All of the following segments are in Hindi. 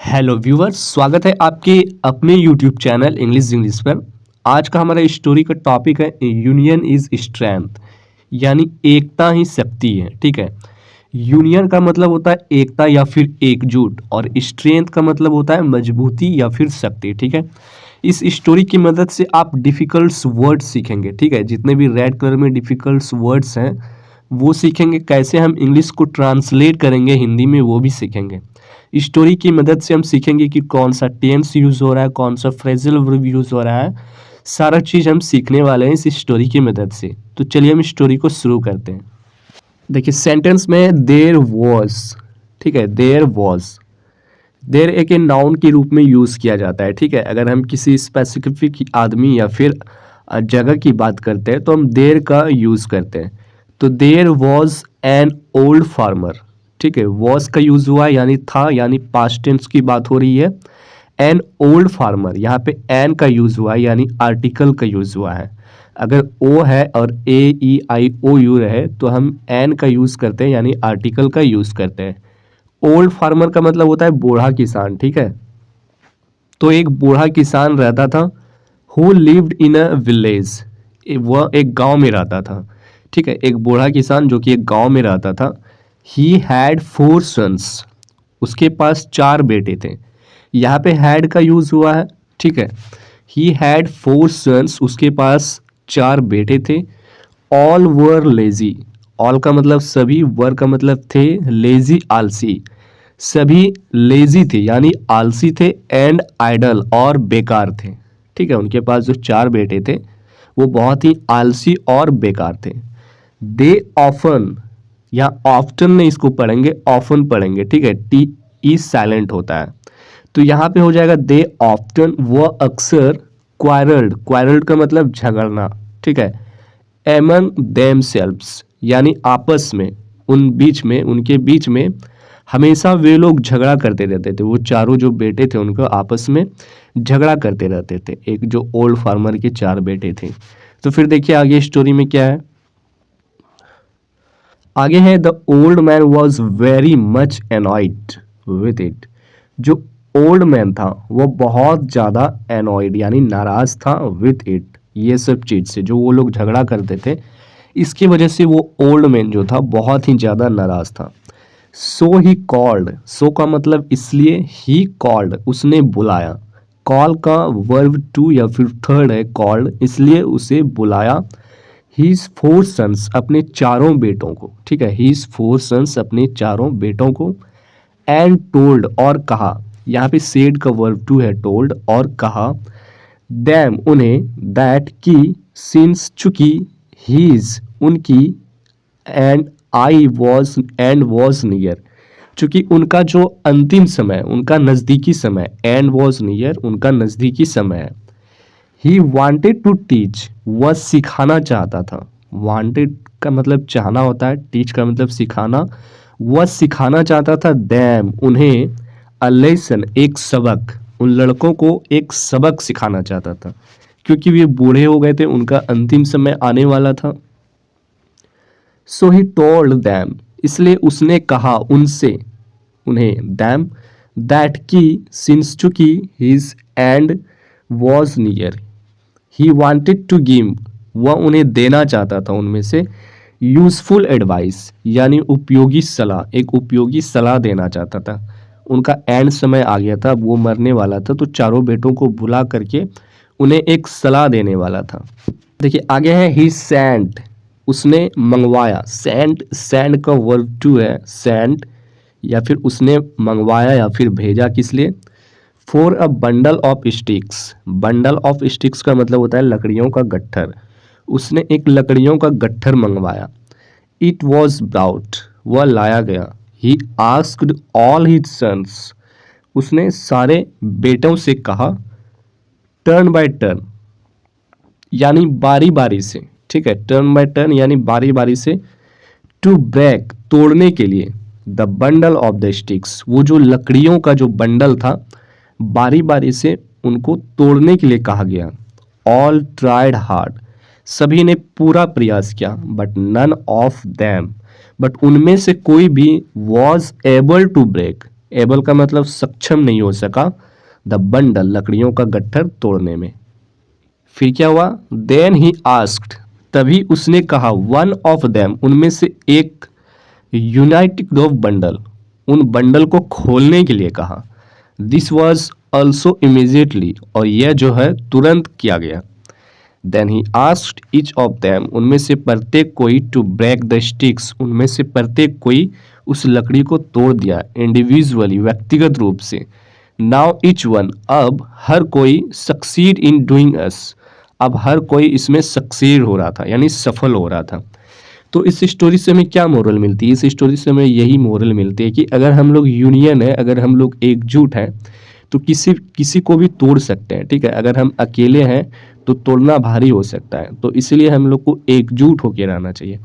हेलो व्यूअर्स, स्वागत है आपके अपने यूट्यूब चैनल इंग्लिश पर। आज का हमारा स्टोरी का टॉपिक है यूनियन इज स्ट्रेंथ, यानी एकता ही शक्ति है। ठीक है, यूनियन का मतलब होता है एकता या फिर एकजुट, और स्ट्रेंथ का मतलब होता है मजबूती या फिर शक्ति। ठीक है, इस स्टोरी की मदद से आप डिफ़िकल्ट वर्ड्स सीखेंगे। ठीक है, जितने भी रेड कलर में डिफ़िकल्ट वर्ड्स हैं वो सीखेंगे, कैसे हम इंग्लिश को ट्रांसलेट करेंगे हिंदी में वो भी सीखेंगे। स्टोरी की मदद से हम सीखेंगे कि कौन सा टेंस यूज़ हो रहा है, कौन सा फ्रेजल वर्ब यूज़ हो रहा है। सारा चीज़ हम सीखने वाले हैं इस स्टोरी की मदद से। तो चलिए हम स्टोरी को शुरू करते हैं। देखिए, सेंटेंस में देयर वॉज, ठीक है, देयर वॉज, देयर एक नाउन के रूप में यूज़ किया जाता है। ठीक है, अगर हम किसी स्पेसिफिक आदमी या फिर जगह की बात करते हैं तो हम देयर का यूज़ करते हैं। तो there was an old farmer. ठीक है, वॉज का यूज़ हुआ है यानी था, यानी पास्ट टेंस की बात हो रही है। एन ओल्ड फार्मर, यहाँ पे एन का यूज़ हुआ है यानी आर्टिकल का यूज़ हुआ है। अगर ओ है और ए ई आई ओ यू रहे तो हम एन का यूज़ करते हैं यानी आर्टिकल का यूज़ करते हैं। ओल्ड फार्मर का मतलब होता है बूढ़ा किसान। ठीक है, तो एक बूढ़ा किसान रहता था। Who lived in a village, वह एक गांव में रहता था। ठीक है, एक बूढ़ा किसान जो कि एक गांव में रहता था। ही हैड 4 सन्स, उसके पास 4 बेटे थे। यहाँ पे हैड का यूज हुआ है। ठीक है, ही हैड 4 सन्स, उसके पास 4 बेटे थे। ऑल वर लेजी, ऑल का मतलब सभी, वर का मतलब थे, लेजी आलसी, सभी लेजी थे यानी आलसी थे, एंड आइडल और बेकार थे। ठीक है, उनके पास जो 4 बेटे थे वो बहुत ही आलसी और बेकार थे। दे ऑफन, या ऑफ्टन नहीं इसको पढ़ेंगे, ऑफन पढ़ेंगे। ठीक है, टी ई साइलेंट होता है तो यहाँ पे हो जाएगा दे ऑफ्टन, वह अक्सर, क्वारल्ड, क्वारल्ड का मतलब झगड़ना। ठीक है, एमंग देम सेल्व्स यानी आपस में, उन बीच में, उनके बीच में हमेशा वे लोग झगड़ा करते रहते थे। वो चारों जो बेटे थे उनको आपस में झगड़ा करते रहते थे, एक जो ओल्ड फार्मर के 4 बेटे थे। तो फिर देखिए आगे स्टोरी में क्या है। आगे है the old man was very much annoyed with it. जो ओल्ड मैन था वो बहुत ज़्यादा एनॉयड यानी नाराज था विथ इट, ये सब चीज़ से, जो वो लोग झगड़ा करते थे इसकी वजह से वो ओल्ड मैन जो था बहुत ही ज़्यादा नाराज था। सो ही कॉल्ड, सो का मतलब इसलिए, ही कॉल्ड उसने बुलाया। कॉल का वर्ब टू या फिर थर्ड है कॉल्ड, इसलिए उसे बुलाया। हीज 4 सन्स, अपने चारों बेटों को। ठीक है, हीज 4 सन्स, अपने चारों बेटों को। एंड टोल्ड, और कहा, यहाँ पे सेड का वर्ब टू है टोल्ड, और कहा। डैम, उन्हें, दैट की, सिंस चुकी, हीज उनकी, and I was, and was near, चूंकि उनका जो अंतिम समय, उनका नज़दीकी समय, एंड वॉज नियर उनका नज़दीकी समय है। ही वांटेड टू टीच, वह सिखाना चाहता था। वांटेड का मतलब चाहना होता है, टीच का मतलब सिखाना। वह सिखाना चाहता था देम, उन्हें, अ लेसन, एक सबक, उन लड़कों को एक सबक सिखाना चाहता था क्योंकि वे बूढ़े हो गए थे, उनका अंतिम समय आने वाला था। सो ही टोल्ड दैम, इसलिए उसने कहा उनसे, उन्हें, दैम, दैट की, सिंस चुकी, his end was near, he wanted to give, वह उन्हें देना चाहता था उनमें से, यूजफुल एडवाइस यानी उपयोगी सलाह, एक उपयोगी सलाह देना चाहता था। उनका एंड समय आ गया था, वो मरने वाला था, तो चारों बेटों को बुला करके उन्हें एक सलाह देने वाला था। देखिए आगे है ही सेंट, उसने मंगवाया। सेंट, सेंड का वर्ब टू है सेंट, या फिर उसने मंगवाया या फिर भेजा किस लिए, for a bundle of sticks. Bundle of sticks का मतलब होता है लकड़ियों का गट्ठर। उसने एक लकड़ियों का गट्ठर मंगवाया। इट वॉज ब्राउट, वह लाया गया। He asked all his sons, उसने सारे बेटों से कहा। टर्न बाय टर्न यानी बारी बारी से। ठीक है, टर्न बाय टर्न यानी बारी बारी से। टू ब्रेक, तोड़ने के लिए। The bundle of the sticks, वो जो लकड़ियों का जो बंडल था बारी बारी से उनको तोड़ने के लिए कहा गया। ऑल ट्राइड हार्ड, सभी ने पूरा प्रयास किया। But none of them, but उनमें से कोई भी, was able to break, able का मतलब सक्षम नहीं हो सका, द बंडल लकड़ियों का गट्ठर तोड़ने में। फिर क्या हुआ, देन ही आस्क्ड, तभी उसने कहा, वन ऑफ देम, उनमें से एक, यूनाइटेड द बंडल, उन बंडल को खोलने के लिए कहा। दिस वॉज ऑल्सो इमीजिएटली, और यह जो है तुरंत किया गया। Then he asked each of them, उनमें से प्रत्येक कोई, टू ब्रेक द स्टिक्स, उनमें से प्रत्येक कोई उस लकड़ी को तोड़ दिया, इंडिविजुअली, व्यक्तिगत रूप से। नाउ ईच वन, अब हर कोई, सक्सीड इन डूइंग अस, अब हर कोई इसमें सक्सीड हो रहा था, यानी सफल हो रहा था। तो इस स्टोरी से हमें क्या मोरल मिलती है, इस स्टोरी से हमें यही मोरल मिलती है कि अगर हम लोग यूनियन है, अगर हम लोग एकजुट हैं, तो किसी किसी को भी तोड़ सकते हैं, ठीक है। अगर हम अकेले हैं तो तोड़ना भारी हो सकता है, तो इसलिए हम लोग को एकजुट होकर रहना चाहिए।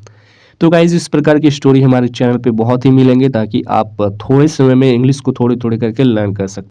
तो गाइज इस प्रकार की स्टोरी हमारे चैनल पे बहुत ही मिलेंगे, ताकि आप थोड़े समय में इंग्लिश को थोड़े थोड़े करके लर्न कर सकते हैं।